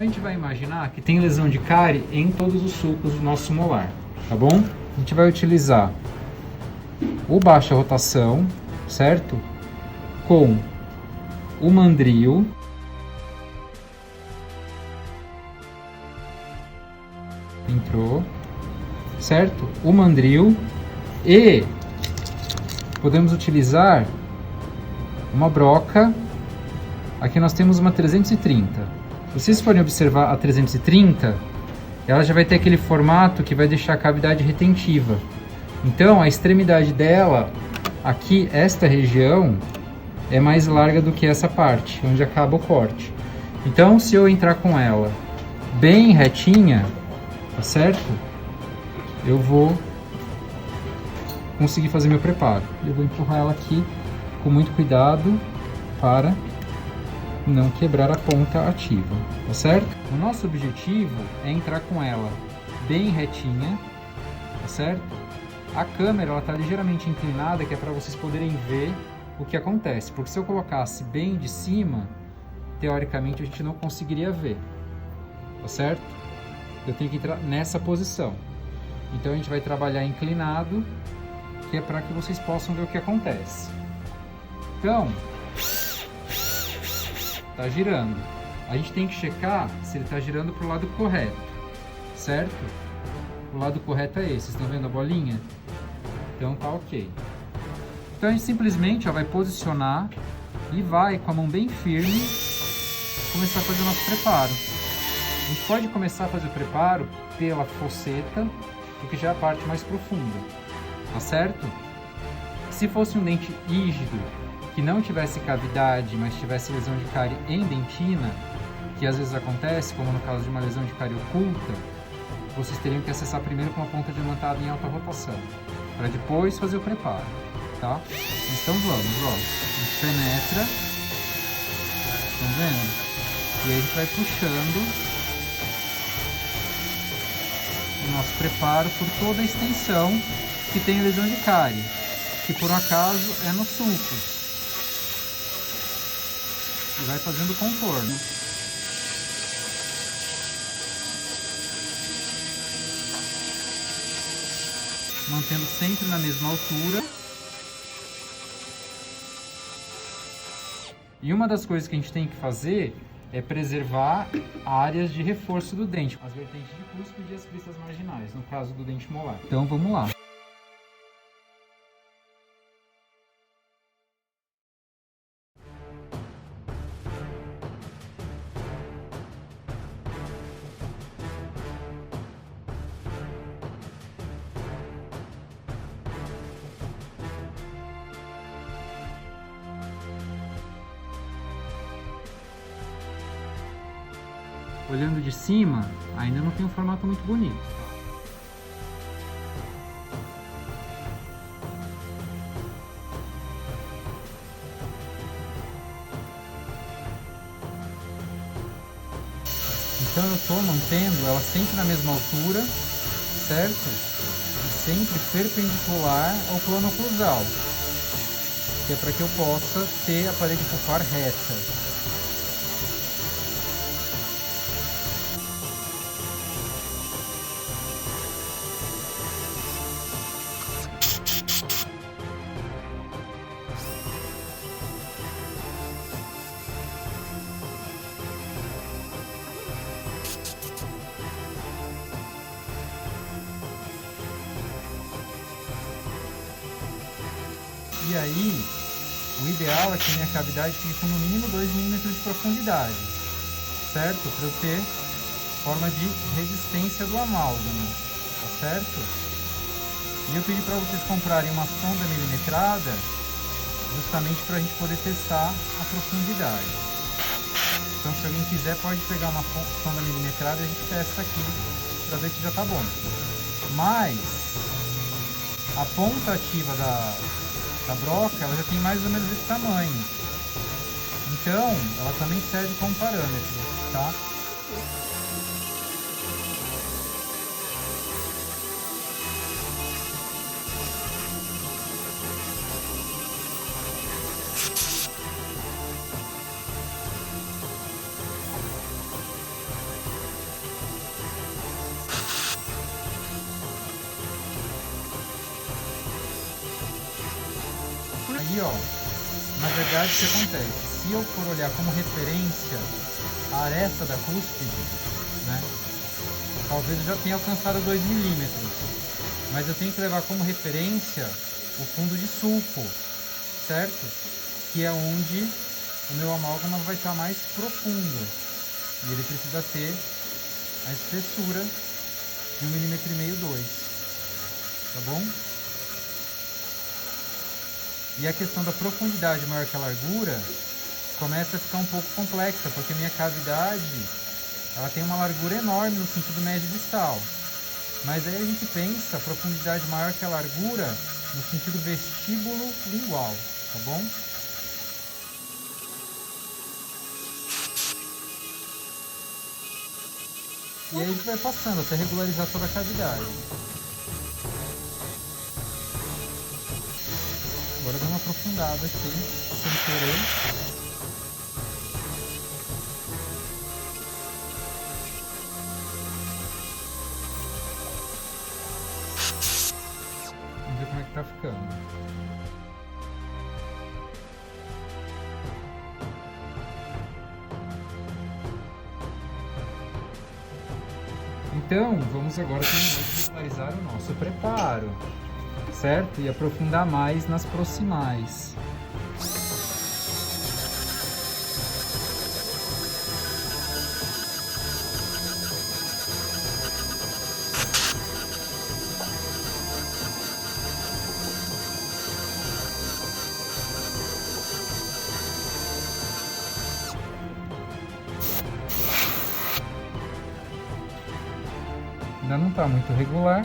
A gente vai imaginar que tem lesão de cárie em todos os sulcos do nosso molar, tá bom? A gente vai utilizar o baixa rotação, certo? Com o mandril. Entrou, certo? O mandril e podemos utilizar uma broca. Aqui nós temos uma 330. Se vocês forem observar a 330, ela já vai ter aquele formato que vai deixar a cavidade retentiva. Então a extremidade dela, aqui, esta região, é mais larga do que essa parte, onde acaba o corte. Então se eu entrar com ela bem retinha, tá certo? Eu vou conseguir fazer meu preparo. Eu vou empurrar ela aqui com muito cuidado para não quebrar a ponta ativa, tá certo? O nosso objetivo é entrar com ela bem retinha, tá certo? A câmera ela tá ligeiramente inclinada, que é para vocês poderem ver o que acontece, porque se eu colocasse bem de cima, teoricamente a gente não conseguiria ver, tá certo? Eu tenho que entrar nessa posição. Então a gente vai trabalhar inclinado, que é para que vocês possam ver o que acontece. Então, tá girando. A gente tem que checar se ele tá girando para o lado correto, certo? O lado correto é esse. Vocês estão vendo a bolinha? Então tá ok. Então a gente simplesmente vai posicionar e vai com a mão bem firme começar a fazer o nosso preparo. A gente pode começar a fazer o preparo pela fosseta, porque já é a parte mais profunda, tá certo? Se fosse um dente rígido, que não tivesse cavidade, mas tivesse lesão de cárie em dentina, que às vezes acontece, como no caso de uma lesão de cárie oculta, vocês teriam que acessar primeiro com a ponta diamantada em alta rotação, para depois fazer o preparo, tá? Então vamos, ó, a gente penetra, estão vendo? E aí a gente vai puxando o nosso preparo por toda a extensão que tem lesão de cárie, que por um acaso é no sulco. E vai fazendo contorno. Mantendo sempre na mesma altura. E uma das coisas que a gente tem que fazer é preservar áreas de reforço do dente, as vertentes de cúspide e as cristas marginais, no caso do dente molar. Então vamos lá. Olhando de cima, ainda não tem um formato muito bonito. Então eu estou mantendo ela sempre na mesma altura, certo? E sempre perpendicular ao plano oclusal, que é para que eu possa ter a parede pulpar reta. E aí, o ideal é que a minha cavidade fique com no mínimo 2 milímetros de profundidade, certo? Para eu ter forma de resistência do amálgama, tá certo? E eu pedi para vocês comprarem uma sonda milimetrada, justamente para a gente poder testar a profundidade. Então, se alguém quiser, pode pegar uma sonda milimetrada e a gente testa aqui, para ver que já tá bom. Mas, a ponta ativa da broca, ela já tem mais ou menos esse tamanho. Então, ela também serve como parâmetro, tá? ó, na verdade, o que acontece? Se eu for olhar como referência a aresta da cúspide, né, talvez eu já tenha alcançado 2 milímetros, mas eu tenho que levar como referência o fundo de sulco, certo? Que é onde o meu amálgama vai estar mais profundo e ele precisa ter a espessura de 1,5 mm, 2, tá bom? E a questão da profundidade maior que a largura começa a ficar um pouco complexa, porque a minha cavidade ela tem uma largura enorme no sentido médio distal. Mas aí a gente pensa a profundidade maior que a largura no sentido vestíbulo lingual, tá bom? E aí a gente vai passando até regularizar toda a cavidade. Agora dá uma aprofundada aqui, sem querer. Vamos ver como é que tá ficando. Então, vamos agora terminar de regularizar o nosso preparo, certo? E aprofundar mais nas proximais. Ainda não está muito regular.